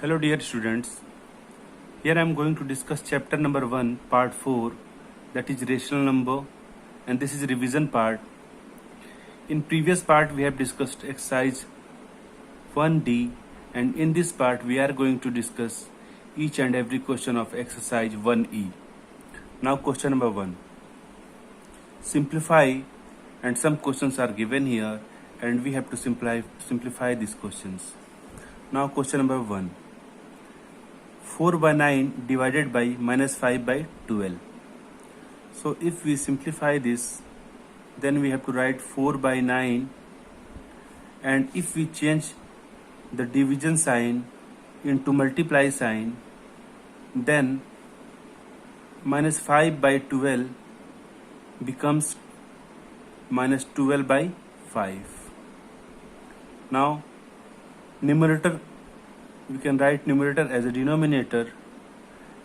Hello dear students, here I am going to discuss chapter number 1 part 4, that is rational number, and this is revision part. In previous part we have discussed exercise 1D, and in this part we are going to discuss each and every question of exercise 1E. Now question number 1. Simplify, and some questions are given here and we have to simplify these questions. Now question number 1. 4 by 9 divided by minus 5 by 12. So if we simplify this, then we have to write 4 by 9, and if we change the division sign into multiply sign, then minus 5 by 12 becomes minus 12 by 5. Now numerator, we can write numerator as a denominator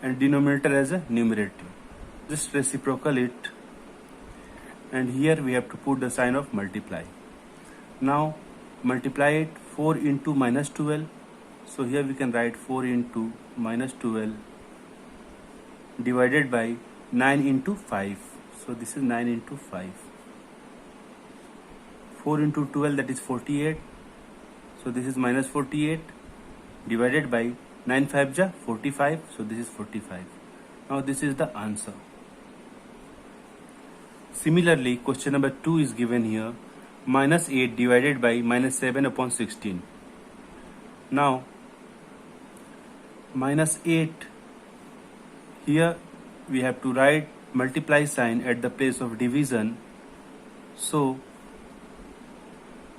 and denominator as a numerator. Just reciprocal it, and here we have to put the sign of multiply. Now multiply it 4 into minus 12. So here we can write 4 into minus 12 divided by 9 into 5. So this is 9 into 5. 4 into 12, that is 48. So this is minus 48 divided by 9 5 ja 45. So this is 45. Now this is the answer. Similarly, question number 2 is given here. Minus 8 divided by minus 7 upon 16. Now minus 8, here we have to write multiply sign at the place of division. So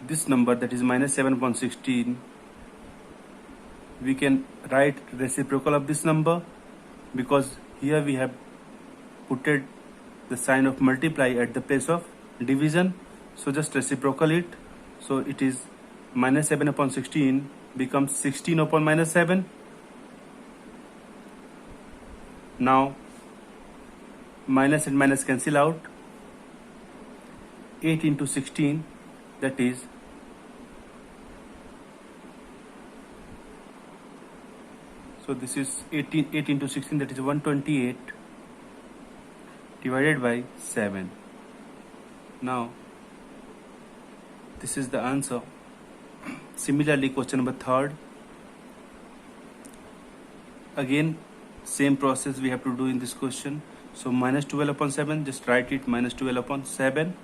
this number, that is minus 7 upon 16, we can write reciprocal of this number, because here we have put the sign of multiply at the place of division. So just reciprocal it. So it is minus 7 upon 16 becomes 16 upon minus 7. Now minus and minus cancel out. 8 into 16, that is 8 into 16, that is 128 divided by 7. Now this is the answer. Similarly, question number 3. Again same process we have to do in this question. So minus 12 upon 7, just write it minus 12 upon 7.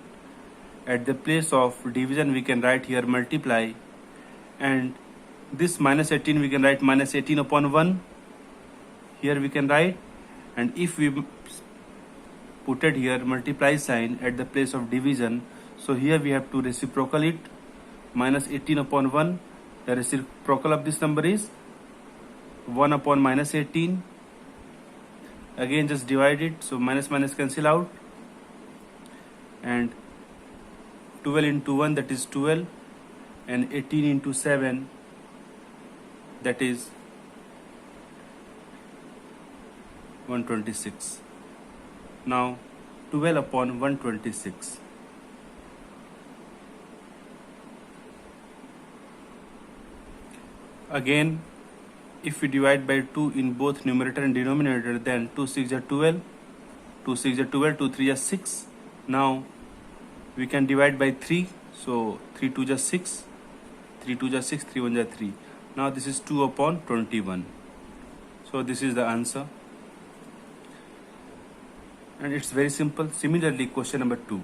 At the place of division we can write here multiply, and this minus 18 we can write minus 18 upon 1. Here we can write, and if we put it here multiply sign at the place of division, so here we have to reciprocal it. Minus 18 upon 1, the reciprocal of this number is 1 upon minus 18. Again just divide it, so minus minus cancel out, and 12 into 1, that is 12, and 18 into 7, that is 126. Now 12 upon 126. Again, if we divide by 2 in both numerator and denominator, then 2 6 are 12, 2 6 are 12, 2 3 are 6. Now we can divide by 3, so 3 2 are 6, 3 2 are 6, 3 1 are 3. Now this is 2 upon 21. So this is the answer, and it's very simple. Similarly, question number 2.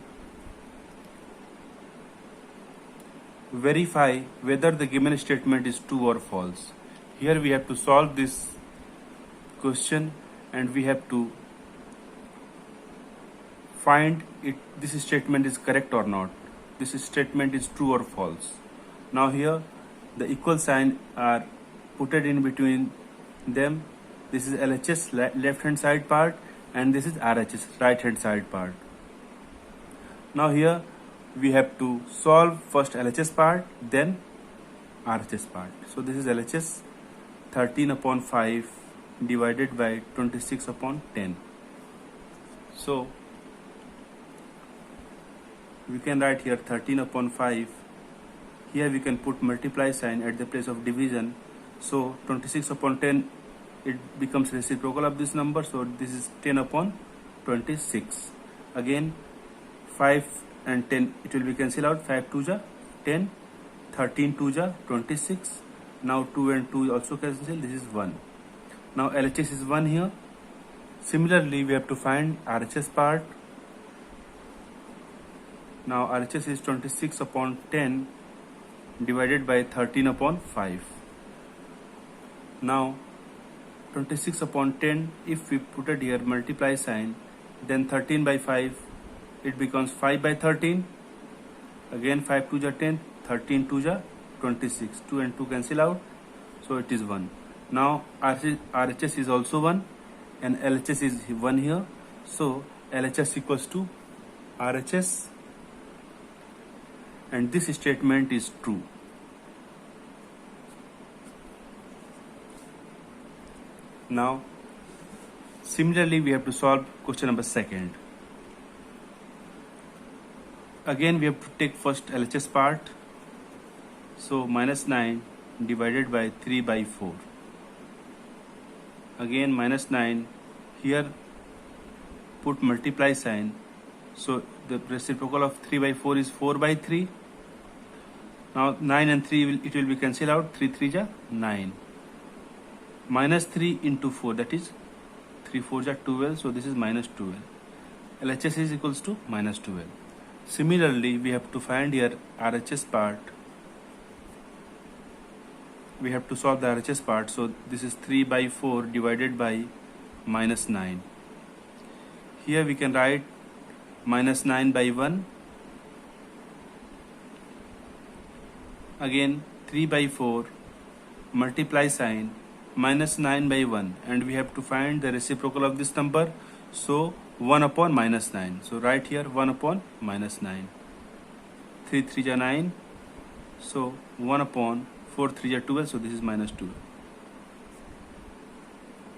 Verify whether the given statement is true or false. Here we have to solve this question, and we have to find it, this statement is correct or not. This statement is true or false. Now here the equal sign are put in between them. This is LHS left hand side part, and this is RHS right hand side part. Now here we have to solve first LHS part, then RHS part. So this is LHS 13 upon 5 divided by 26 upon 10. So we can write here 13 upon 5. Here we can put multiply sign at the place of division. So 26 upon 10, it becomes reciprocal of this number. So this is 10 upon 26. Again 5 and 10, it will be cancelled out. 5 2 ja 10, 13 2 ja 26. Now 2 and 2 also cancel. This is 1. Now LHS is 1 here. Similarly, we have to find RHS part. Now RHS is 26 upon 10 divided by 13 upon 5. Now 26 upon 10, if we put it here multiply sign, then 13 by 5, it becomes 5 by 13. Again 5 2 ja 10, 13 2 ja 26. 2 and 2 cancel out, so it is 1. Now RHS is also 1 and LHS is 1 here. So LHS equals to RHS, and this statement is true. Now similarly, we have to solve question number 2. Again we have to take first LHS part. So minus 9 divided by 3 by 4. Again minus 9, here put multiply sign. So the reciprocal of 3 by 4 is 4 by 3. Now 9 and 3 it will be cancelled out. 3 3 ja 9. Minus 3 into 4, that is 3 4 ja 12. So this is minus 12. LHS is equals to minus 12. Similarly, we have to find here RHS part. We have to solve the RHS part. So this is 3 by 4 divided by minus 9. Here we can write minus 9 by 1. Again 3 by 4 multiply sign minus 9 by 1, and we have to find the reciprocal of this number. So 1 upon minus 9. So right here 1 upon minus 9. 3 3 ja 9. So 1 upon 4 3 ja 12. So this is minus 2.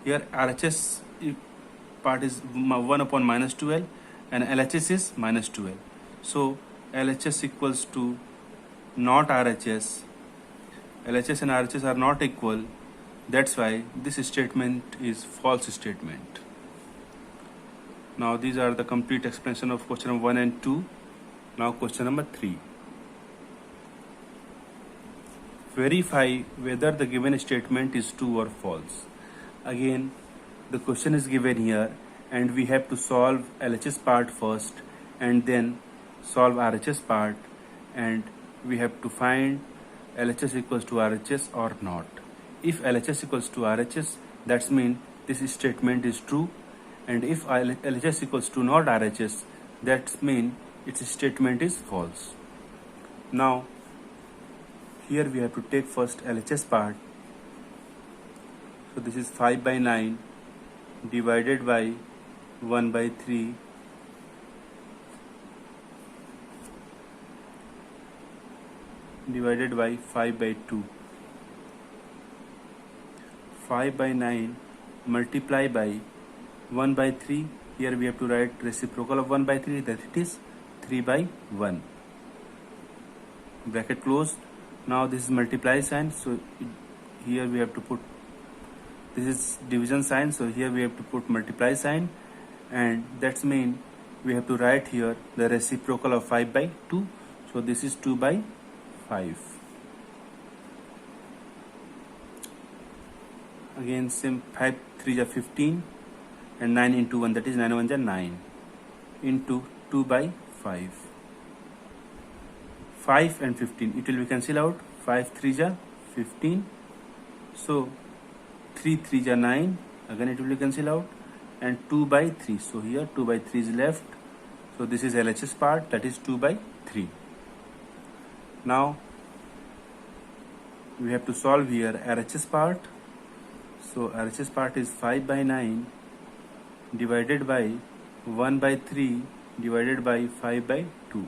Here RHS part is 1 upon minus 12 and LHS is minus 12. So LHS equals to not RHS. LHS and RHS are not equal. That's why this statement is false statement. Now these are the complete explanation of question number 1 and 2. Now question number 3. Verify whether the given statement is true or false. Again, the question is given here and we have to solve LHS part first and then solve RHS part, and we have to find LHS equals to RHS or not. If LHS equals to RHS, that means this statement is true, and if LHS equals to not RHS, that means its statement is false. Now here we have to take first LHS part. So this is 5 by 9 divided by 1 by 3 divided by 5 by 2. 5 by 9 multiply by 1 by 3. Here we have to write reciprocal of 1 by 3, that it is 3 by 1. Bracket closed. Now this is multiply sign, so here we have to put, this is division sign, so here we have to put multiply sign, and that's mean we have to write here the reciprocal of 5 by 2. So this is 2 by 5. Again same, 5 3 ja 15 and 9 into 1, that is 9 1 ja 9 into 2 by 5. 5 and 15, it will be cancelled out. 5 3 ja 15. So 3 3 ja 9, again it will be cancelled out, and 2 by 3. So here 2 by 3 is left. So this is LHS part, that is 2 by 3. Now we have to solve here RHS part. So RHS part is 5 by 9 divided by 1 by 3 divided by 5 by 2.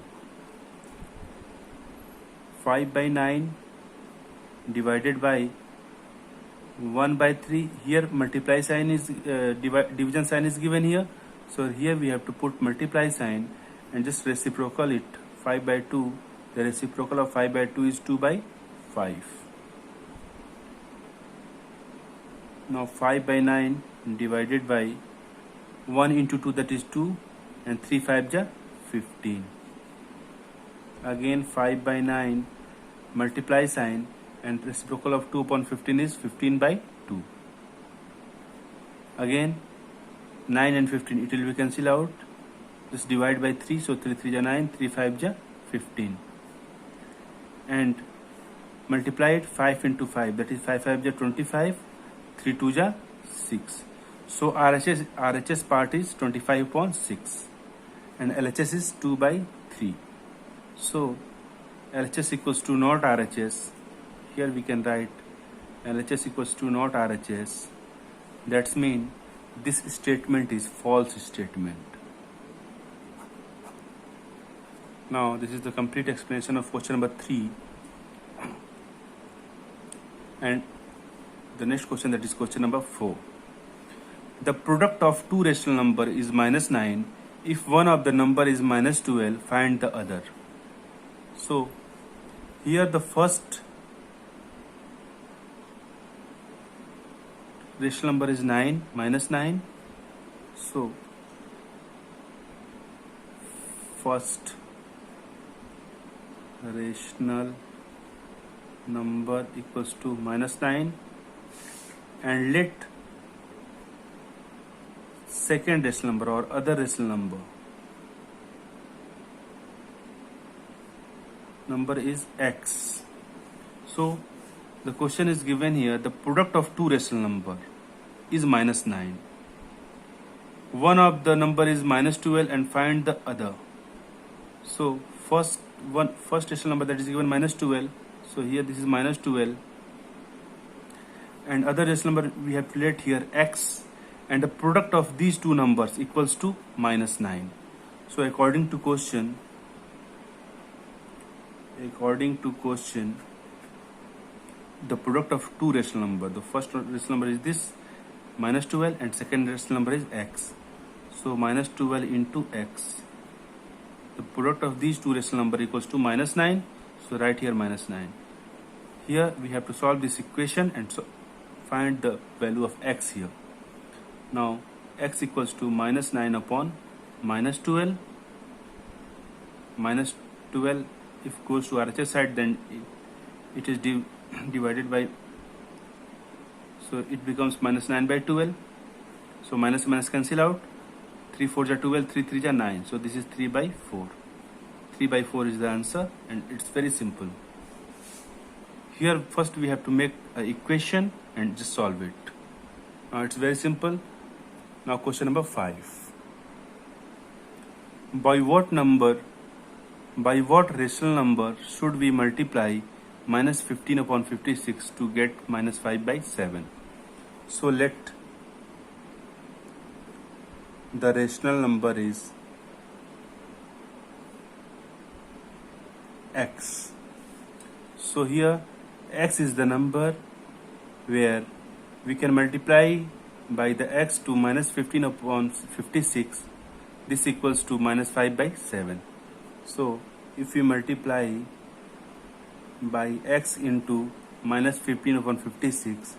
5 by 9 divided by 1 by 3. Here multiply sign is division sign is given here. So here we have to put multiply sign and just reciprocal it. 5 by 2. The reciprocal of 5 by 2 is 2 by 5. Now 5 by 9 divided by 1 into 2, that is 2, and 3 5 ja 15. Again 5 by 9 multiply sign, and reciprocal of 2 upon 15 is 15 by 2. Again 9 and 15, it will be cancelled out. Just divide by 3, so 3 3 ja 9, 3 5 ja 15. And multiply it 5 into 5, that is 5 5 ja 25, 3 2 ja 6. So RHS part is 25 upon 6 and LHS is 2 by 3. So LHS equals to not RHS. Here we can write LHS equals to not RHS. That means this statement is false statement. Now this is the complete explanation of question number 3. And the next question, that is question number 4. The product of two rational number is minus 9. If one of the number is minus 12, find the other. So here the first rational number is 9, minus 9. So first rational number equals to minus 9, and let second rational number or other rational number is x. So the question is given here, the product of two rational number is minus 9. One of the number is minus 12 and find the other. So first rational number that is given minus 12. So here this is minus 12, and other rational number we have to let here x, and the product of these two numbers equals to minus 9. So according to question, the product of two rational number, the first rational number is this minus 12 and second rational number is x. So minus 12 into x, the product of these two rational number equals to minus 9. So write here minus 9. Here we have to solve this equation and find the value of x here. Now x equals to minus 9 upon minus 12. Minus 12 if goes to RHS side, then it is divided by, so it becomes minus 9 by 12. So minus cancel out. 3 4 ja 12, 3 3 ja 9. So this is 3 by 4. 3 by 4 is the answer, and it's very simple. Here first we have to make an equation and just solve it. Now it's very simple. Now question number 5. By what rational number should we multiply minus 15 upon 56 to get minus 5 by 7? So let the rational number is x. So here x is the number where we can multiply by the x to minus 15 upon 56. This equals to minus 5 by 7. So if we multiply by x into minus 15 upon 56,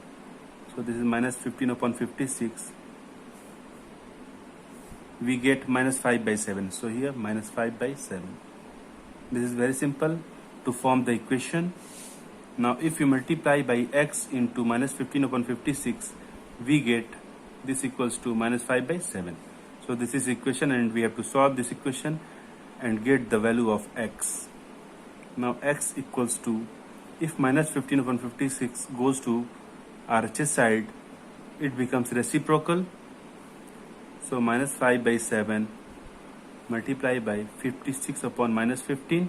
so this is minus 15 upon 56, we get minus 5 by 7. So here minus 5 by 7. This is very simple to form the equation. Now if we multiply by x into minus 15 upon 56, we get this equals to minus 5 by 7. So this is equation, and we have to solve this equation and get the value of x. Now x equals to, if minus 15 upon 56 goes to RHS side, it becomes reciprocal. So minus 5 by 7 multiply by 56 upon minus 15.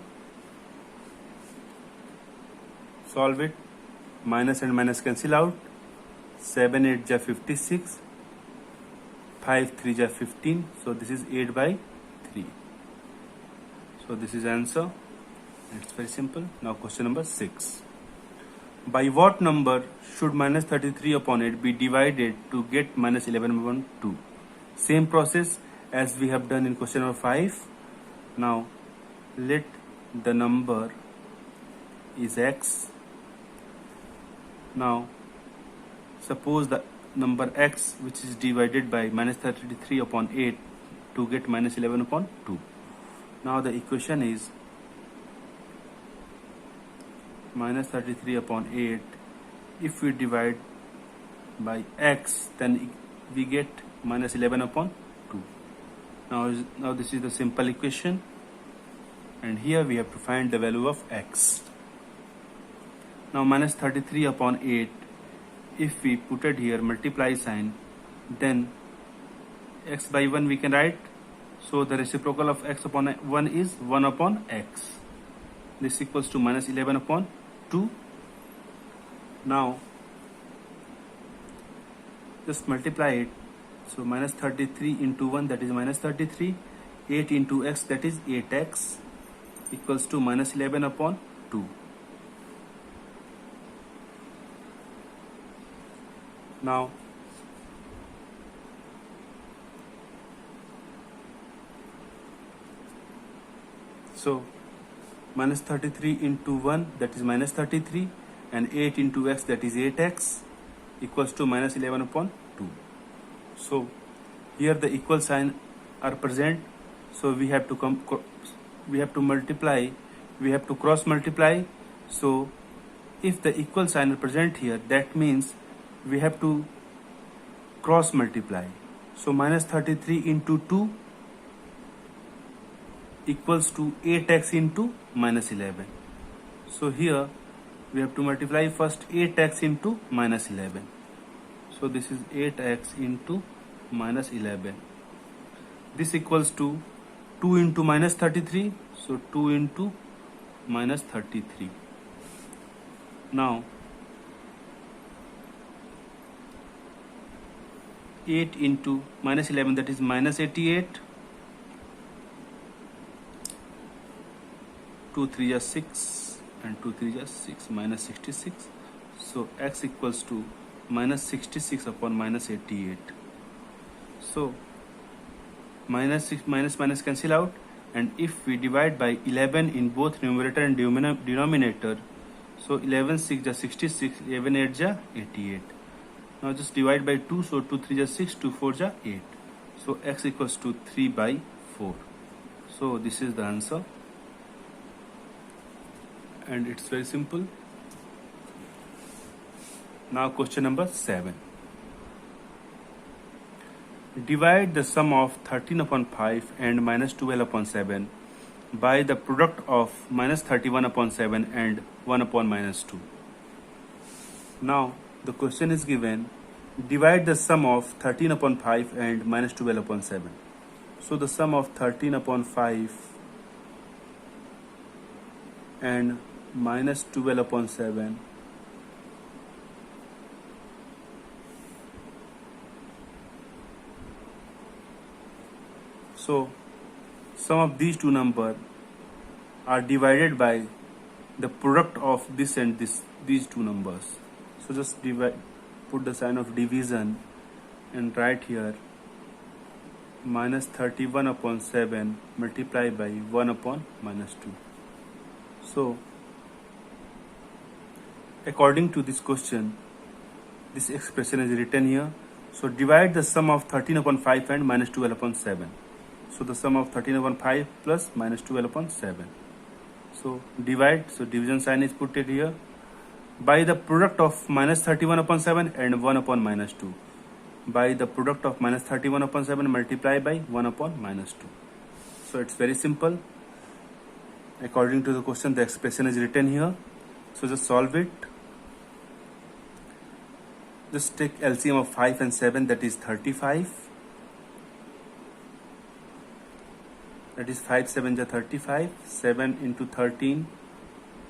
Solve it. Minus and minus cancel out. 7 8 ja 56. 5 3 ja 15. So this is 8 by 3. So this is answer. It's very simple. Now question number 6. By what number should minus 33 upon 8 be divided to get minus 11 upon 2? Same process as we have done in question number 5. Now let the number is x. Now suppose the number x which is divided by minus 33 upon 8 to get minus 11 upon 2. Now the equation is minus 33 upon 8. If we divide by x, then we get minus 11 upon 2. Now this is the simple equation, and here we have to find the value of x. Now minus 33 upon 8, if we put it here, multiply sign, then x by 1 we can write. So the reciprocal of x upon 1 is 1 upon x. This equals to minus 11 upon 2. Now just multiply it. So minus 33 into 1, that is minus 33. 8 into x, that is 8x, equals to minus 11 upon 2. Now so minus 33 into 1, that is minus 33, and 8 into x, that is 8x, equals to minus 11 upon 2. So here the equal sign are present, so we have to multiply, we have to cross multiply. So if the equal sign are present here, that means we have to cross multiply. So minus 33 into 2 equals to 8x into minus 11. So here we have to multiply first 8x into minus 11. So this is 8x into minus 11. This equals to 2 into minus 33. So 2 into minus 33. Now 8 into minus 11, that is minus 88. 2 3 is 6 and 2 3 is 6, minus 66. So x equals to minus 66 upon minus 88. So minus 6 minus minus cancel out, and if we divide by 11 in both numerator and denominator, so 11 6 is 66, 11 8 is 88. Now just divide by 2, so 2 3 is 6, 2 4 is 8. So x equals to 3 by 4. So this is the answer, and it's very simple. Now question number 7. Divide the sum of 13 upon 5 and minus 12 upon 7 by the product of minus 31 upon 7 and 1 upon minus 2. Now the question is given, divide the sum of 13 upon 5 and minus 12 upon 7. So the sum of 13 upon 5 and minus 12 upon 7, so sum of these two numbers are divided by the product of this and this, these two numbers. So just divide, put the sign of division and write here minus 31 upon 7 multiplied by 1 upon minus 2. So according to this question, this expression is written here. So divide the sum of 13 upon 5 and minus 12 upon 7. So the sum of 13 upon 5 plus minus 12 upon 7. So divide, so division sign is put it here, by the product of minus 31 upon 7 and 1 upon minus 2. By the product of minus 31 upon 7 multiply by 1 upon minus 2. So it's very simple. According to the question, the expression is written here. So just solve it. Just take LCM of 5 and 7, that is 35. That is 5 7 is 35. 7 into 13.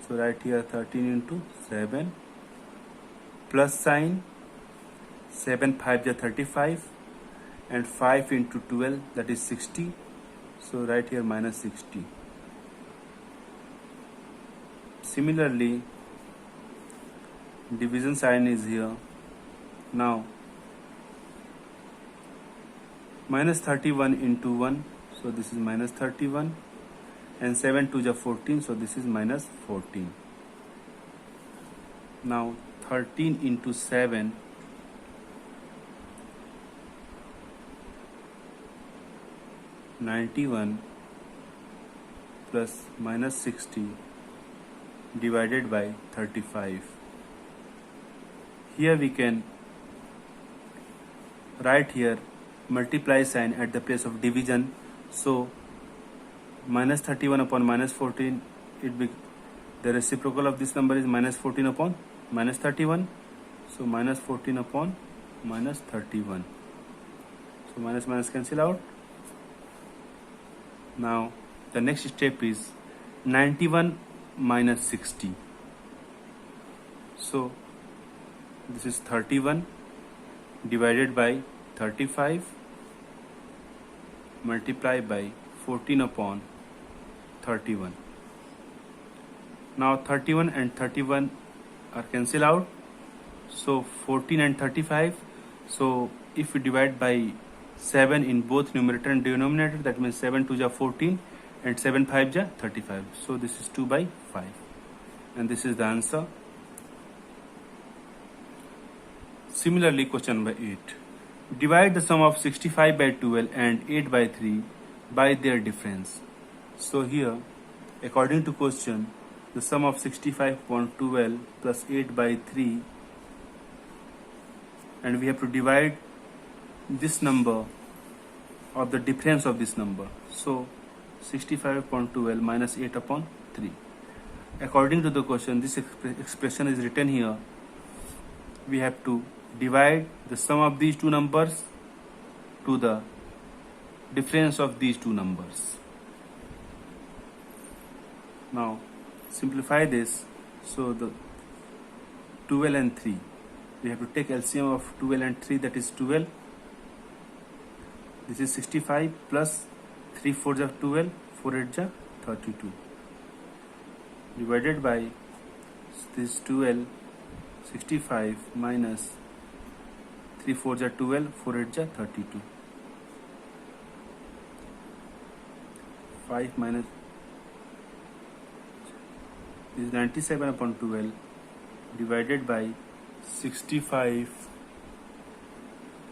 So right here 13 into 7. Plus sign. 7 5 is 35. And 5 into 12, that is 60. So right here minus 60. Similarly, division sign is here. Now minus 31 into 1, so this is minus 31, and 7 2 is 14, so this is minus 14. Now 13 into 7, 91 plus minus 60 divided by 35. Here we can write here multiply sign at the place of division. So minus 31 upon minus 14, the reciprocal of this number is minus 14 upon minus 31. So minus 14 upon minus 31. So minus minus cancel out. Now the next step is 91 minus 60. So this is 31 divided by 35 multiplied by 14 upon 31. Now 31 and 31 are cancelled out. So 14 and 35. So if we divide by 7 in both numerator and denominator, that means 7 2 ja 14 and 7 5 ja 35. So this is 2 by 5 and this is the answer. Similarly, question number 8. Divide the sum of 65 by 12 and 8 by 3 by their difference. So here, according to question, the sum of 65 upon 12 plus 8 by 3, and we have to divide this number of the difference of this number. So 65 upon 12 minus 8 upon 3. According to the question, this expression is written here. We have to divide the sum of these two numbers to the difference of these two numbers. Now simplify this. So the 12 and 3, we have to take LCM of 12 and 3, that is 12. This is 65 plus 3 4 ja 12, 4 8 ja 32, divided by this 12, 65 minus 3 4 ja 12, 4 8 ja 32. 5 minus this is 97 upon 12 divided by 65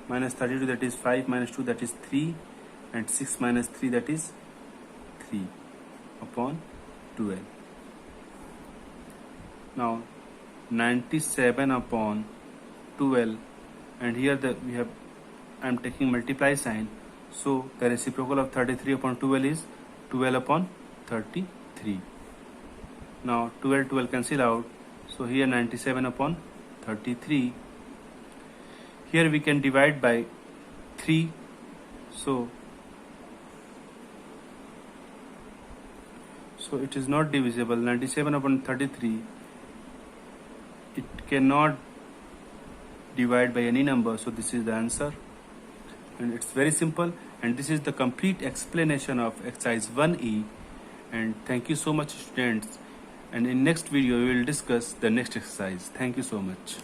minus 32, that is 5 minus 2, that is 3, and 6 minus 3, that is 3 upon 12. Now 97 upon 12, and here I am taking multiply sign, so the reciprocal of 33 upon 12 is 12 upon 33. Now 12 cancel out, so here 97 upon 33. Here we can divide by 3, so it is not divisible. 97 upon 33, it cannot divide by any number, so this is the answer, and it's very simple. And this is the complete explanation of exercise 1E. And thank you so much, students, and in next video we will discuss the next exercise. Thank you so much.